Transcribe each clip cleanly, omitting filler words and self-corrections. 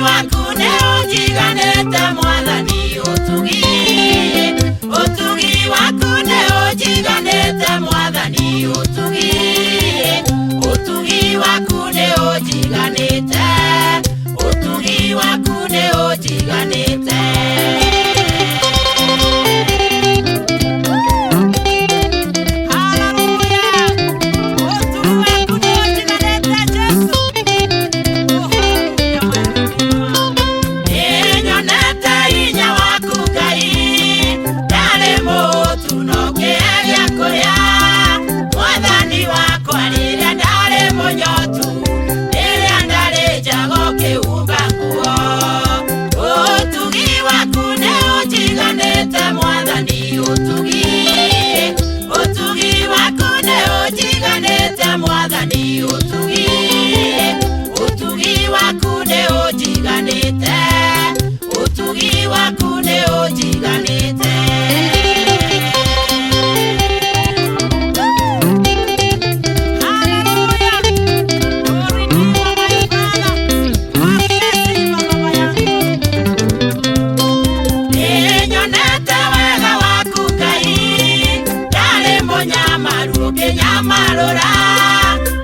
waku nĩ ũnjiganĩte Mwathani ũtugi. Ũtugi waku nĩ ũnjiganĩte Mwathani ũtugi. Ũtugi waku nĩ ũnjiganĩte. Ũtugi waku nĩ ũnjiganĩte.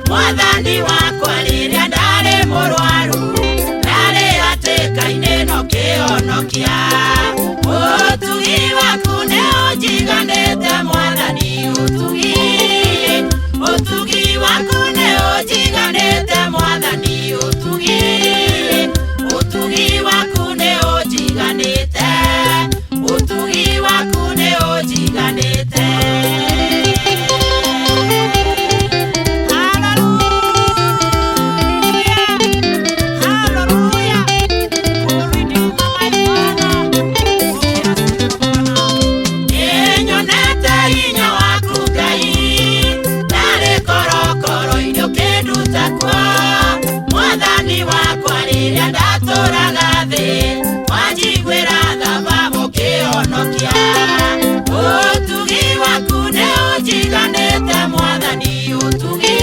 Mwathani wakwa rĩrĩa ndarĩ mũrwaru, ndarĩ hatĩka-inĩ no kĩhonokia. Ũtugi waku nĩ ũnjiganĩte Mwathani ũtugi. Ũtugi waku nĩ ũnjiganĩte Mwathani ũtugi. Ũtugi waku nĩ ũnjiganĩte. Ũtugi waku nĩ ũnjiganĩte. Mwathani wakwa rĩrĩa ndatũraga thĩ, wanjiguĩra thababu kĩhonokia. Ũtugi waku nĩ ũnjiganĩte Mwathani ũtugi.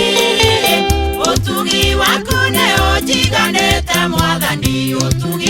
Ũtugi waku nĩ ũnjiganĩte Mwathani ũtugi.